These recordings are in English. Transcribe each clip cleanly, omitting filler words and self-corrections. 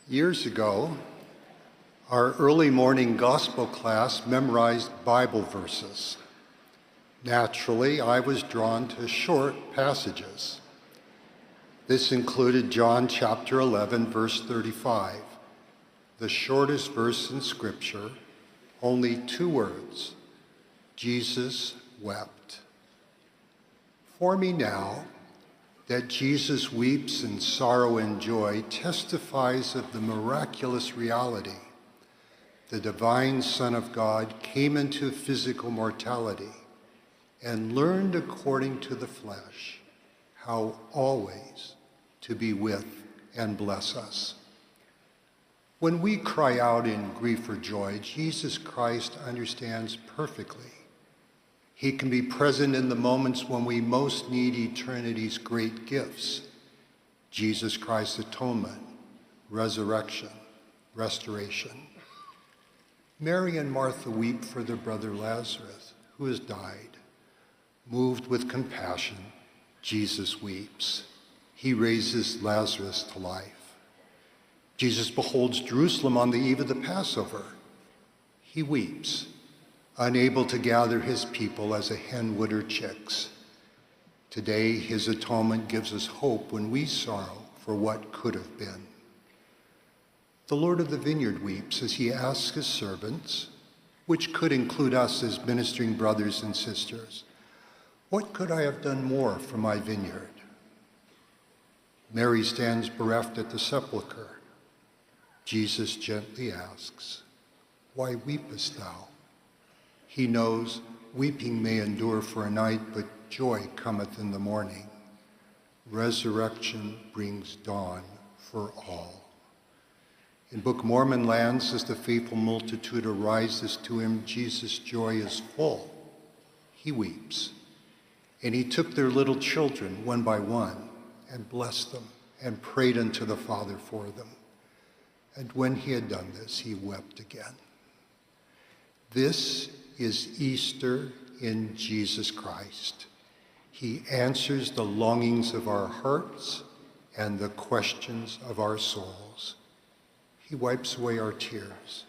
Years ago, our early morning gospel class memorized Bible verses. Naturally, I was drawn to short passages. This included John chapter 11, verse 35, the shortest verse in Scripture, only 2 words, Jesus wept. For me now, that Jesus weeps in sorrow and joy testifies of the miraculous reality. The divine Son of God came into physical mortality and learned according to the flesh how always to be with and bless us. When we cry out in grief or joy, Jesus Christ understands perfectly. He can be present in the moments when we most need eternity's great gifts: Jesus Christ's atonement, resurrection, restoration. Mary and Martha weep for their brother Lazarus, who has died. Moved with compassion, Jesus weeps. He raises Lazarus to life. Jesus beholds Jerusalem on the eve of the Passover. He weeps, unable to gather his people as a hen would her chicks. Today, his atonement gives us hope when we sorrow for what could have been. The Lord of the vineyard weeps as he asks his servants, which could include us as ministering brothers and sisters, what could I have done more for my vineyard? Mary stands bereft at the sepulchre. Jesus gently asks, why weepest thou? He knows weeping may endure for a night, but joy cometh in the morning. Resurrection brings dawn for all. In Book of Mormon lands, as the faithful multitude arises to him, Jesus' joy is full. He weeps. And he took their little children one by one and blessed them and prayed unto the Father for them. And when he had done this, he wept again. This is Easter in Jesus Christ. He answers the longings of our hearts and the questions of our souls. He wipes away our tears,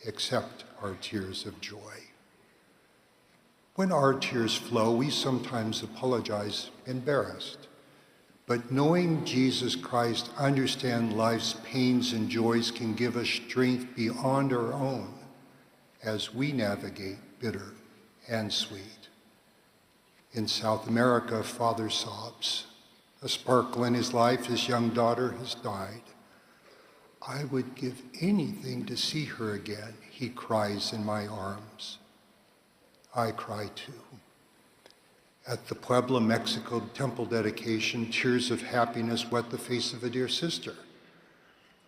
except our tears of joy. When our tears flow, we sometimes apologize, embarrassed. But knowing Jesus Christ understands life's pains and joys can give us strength beyond our own as we navigate bitter and sweet. In South America, a father sobs. A sparkle in his life, his young daughter has died. I would give anything to see her again, he cries in my arms. I cry too. At the Puebla, Mexico temple dedication, tears of happiness wet the face of a dear sister.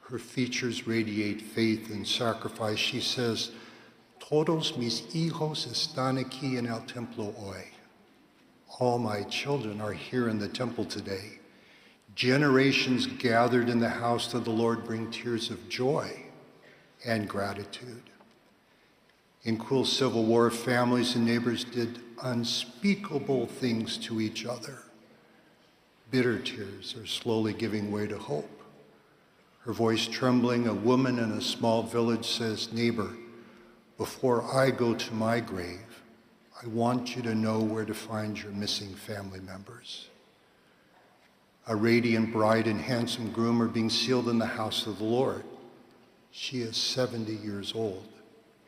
Her features radiate faith and sacrifice. She says, todos mis hijos están aquí en el templo hoy. All my children are here in the temple today. Generations gathered in the house of the Lord bring tears of joy and gratitude. In cruel civil war, families and neighbors did unspeakable things to each other. Bitter tears are slowly giving way to hope. Her voice trembling, a woman in a small village says, neighbor, before I go to my grave, I want you to know where to find your missing family members. A radiant bride and handsome groom are being sealed in the house of the Lord. She is 70 years old,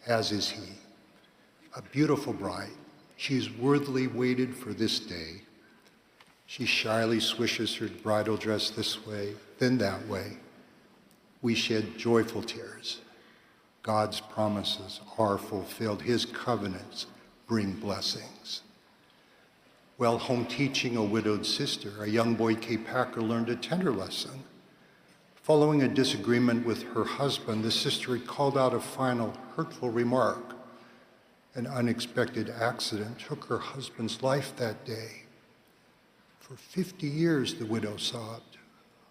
as is he. A beautiful bride. She is worthily waited for this day. She shyly swishes her bridal dress this way, then that way. We shed joyful tears. God's promises are fulfilled. His covenants bring blessings. While home teaching a widowed sister, a young boy, Kay Packer, learned a tender lesson. Following a disagreement with her husband, the sister had called out a final hurtful remark. An unexpected accident took her husband's life that day. For 50 years, the widow sobbed,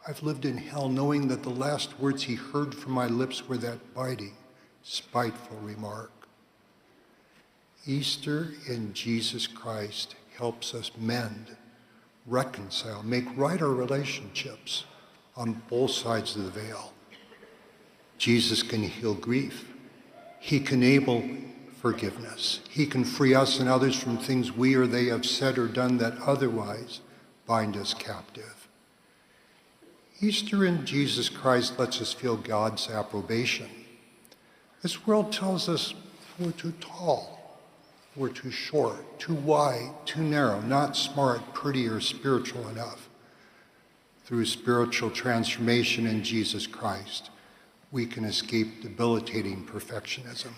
I've lived in hell knowing that the last words he heard from my lips were that biting, spiteful remark. Easter in Jesus Christ helps us mend, reconcile, make right our relationships on both sides of the veil. Jesus can heal grief. He can enable forgiveness. He can free us and others from things we or they have said or done that otherwise bind us captive. Easter in Jesus Christ lets us feel God's approbation. This world tells us we're too tall, we're too short, too wide, too narrow, not smart, pretty, or spiritual enough. Through spiritual transformation in Jesus Christ, we can escape debilitating perfectionism.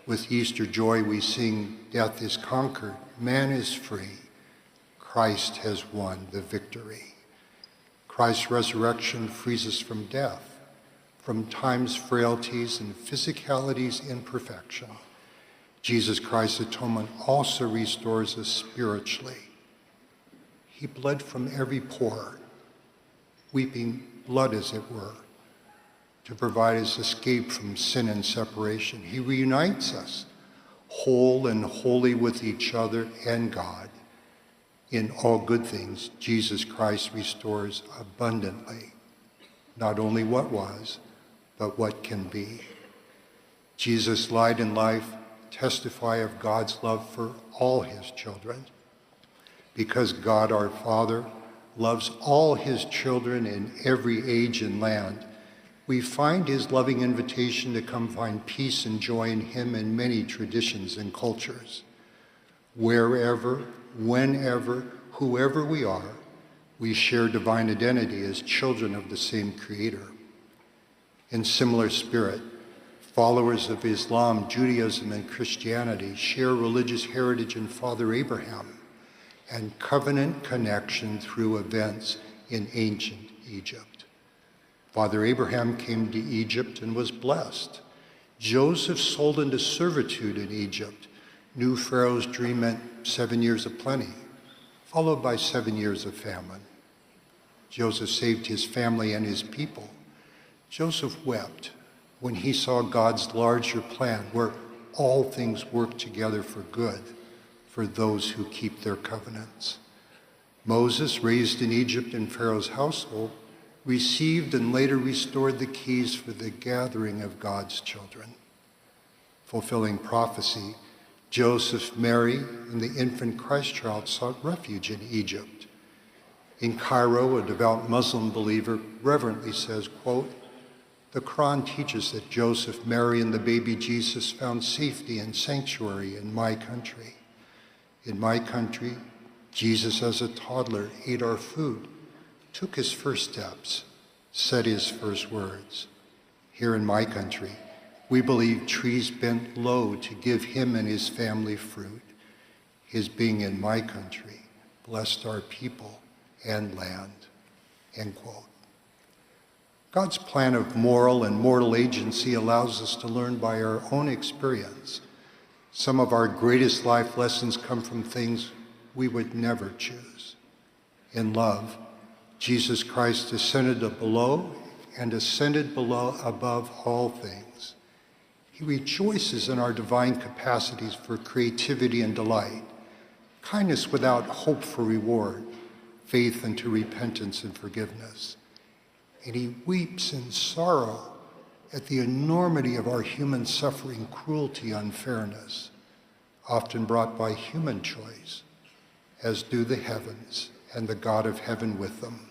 With Easter joy, we sing, "Death is conquered, man is free, Christ has won the victory." Christ's resurrection frees us from death, from time's frailties and physicality's imperfection. Jesus Christ's atonement also restores us spiritually. He bled from every pore, weeping blood as it were, to provide us escape from sin and separation. He reunites us, whole and holy with each other and God. In all good things, Jesus Christ restores abundantly, not only what was, but what can be. Jesus' light and life testify of God's love for all his children. Because God our Father loves all his children in every age and land, we find his loving invitation to come find peace and joy in him in many traditions and cultures. Wherever, whenever, whoever we are, we share divine identity as children of the same Creator. In similar spirit, followers of Islam, Judaism, and Christianity share religious heritage in Father Abraham and covenant connection through events in ancient Egypt. Father Abraham came to Egypt and was blessed. Joseph sold into servitude in Egypt. Knew Pharaoh's dream meant 7 years of plenty, followed by 7 years of famine. Joseph saved his family and his people. Joseph wept when he saw God's larger plan, where all things work together for good for those who keep their covenants. Moses, raised in Egypt in Pharaoh's household, received and later restored the keys for the gathering of God's children. Fulfilling prophecy, Joseph, Mary, and the infant Christ child sought refuge in Egypt. In Cairo, a devout Muslim believer reverently says, quote, "The Quran teaches that Joseph, Mary, and the baby Jesus found safety and sanctuary in my country. In my country, Jesus as a toddler ate our food, took his first steps, said his first words. Here in my country, we believe trees bent low to give him and his family fruit. His being in my country blessed our people and land." End quote. God's plan of moral and mortal agency allows us to learn by our own experience. Some of our greatest life lessons come from things we would never choose. In love, Jesus Christ descended below and ascended below above all things. He rejoices in our divine capacities for creativity and delight, kindness without hope for reward, faith unto repentance and forgiveness. And he weeps in sorrow at the enormity of our human suffering, cruelty, unfairness, often brought by human choice, as do the heavens and the God of heaven with them.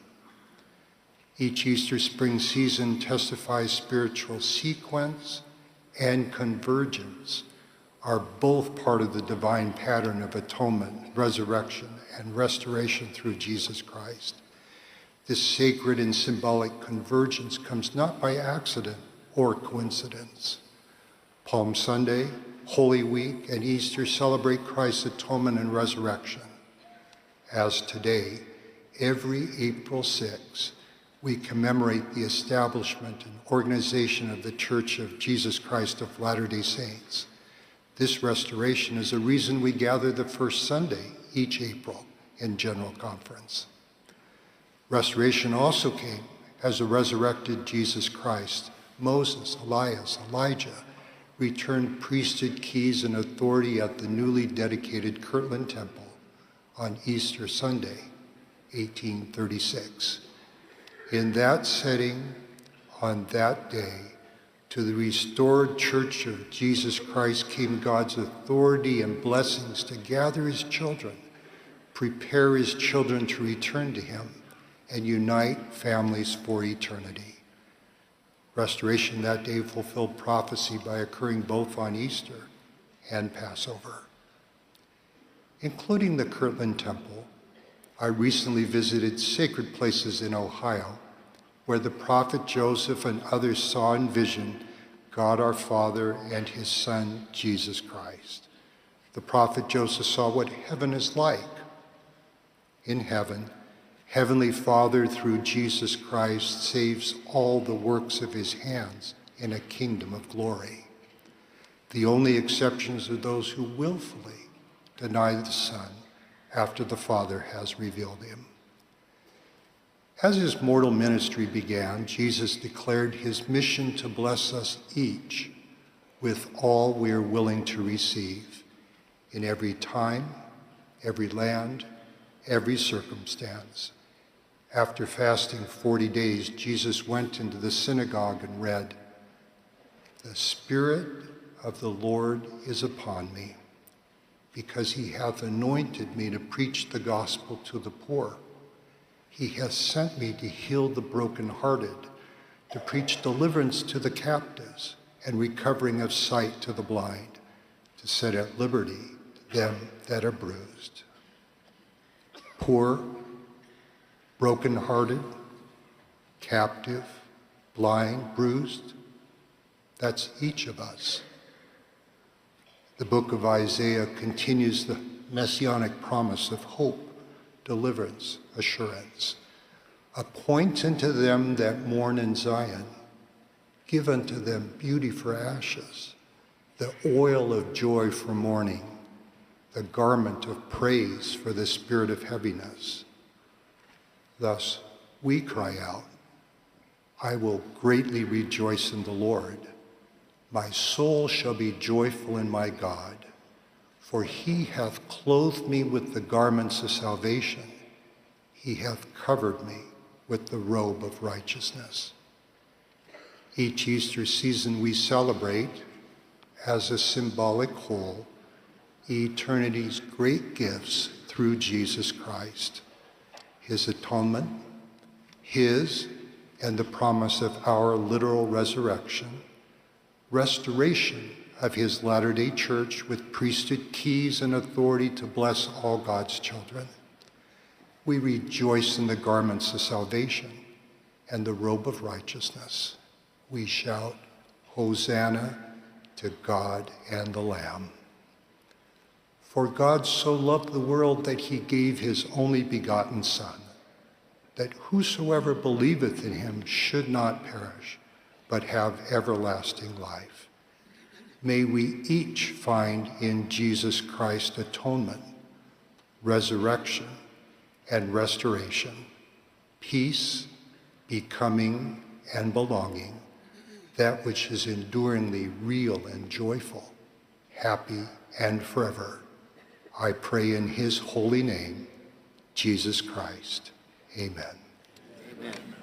Each Easter spring season testifies spiritual sequence and convergence are both part of the divine pattern of atonement, resurrection, and restoration through Jesus Christ. This sacred and symbolic convergence comes not by accident or coincidence. Palm Sunday, Holy Week, and Easter celebrate Christ's atonement and resurrection. As today, every April 6, we commemorate the establishment and organization of the Church of Jesus Christ of Latter-day Saints. This restoration is a reason we gather the first Sunday each April in General Conference. Restoration also came as a resurrected Jesus Christ, Moses, Elias, Elijah, returned priesthood keys and authority at the newly dedicated Kirtland Temple on Easter Sunday, 1836. In that setting, On that day, to the restored Church of Jesus Christ came God's authority and blessings to gather his children, prepare his children to return to him, and unite families for eternity. Restoration that day fulfilled prophecy by occurring both on Easter and Passover. Including the Kirtland Temple, I recently visited sacred places in Ohio, where the prophet Joseph and others saw in vision God our Father and his Son, Jesus Christ. The prophet Joseph saw what heaven is like. In heaven, Heavenly Father, through Jesus Christ, saves all the works of his hands in a kingdom of glory. The only exceptions are those who willfully deny the Son after the Father has revealed him. As his mortal ministry began, Jesus declared his mission to bless us each with all we are willing to receive in every time, every land, every circumstance. After fasting 40 days, Jesus went into the synagogue and read, "The Spirit of the Lord is upon me, because he hath anointed me to preach the gospel to the poor. He hath sent me to heal the brokenhearted, to preach deliverance to the captives, and recovering of sight to the blind, to set at liberty them that are bruised." Poor, brokenhearted, captive, blind, bruised, that's each of us. The book of Isaiah continues the messianic promise of hope, deliverance, assurance. "Appoint unto them that mourn in Zion, give unto them beauty for ashes, the oil of joy for mourning, the garment of praise for the spirit of heaviness." Thus we cry out, "I will greatly rejoice in the Lord. My soul shall be joyful in my God, for he hath clothed me with the garments of salvation. He hath covered me with the robe of righteousness." Each Easter season we celebrate, as a symbolic whole, eternity's great gifts through Jesus Christ, his atonement, his and the promise of our literal resurrection, restoration of his Latter-day Church with priesthood keys and authority to bless all God's children. We rejoice in the garments of salvation and the robe of righteousness. We shout, "Hosanna to God and the Lamb." For God so loved the world that he gave his only begotten Son, that whosoever believeth in him should not perish, but have everlasting life. May we each find in Jesus Christ atonement, resurrection, and restoration, peace, becoming, and belonging, that which is enduringly real and joyful, happy and forever. I pray in his holy name, Jesus Christ. Amen. Amen.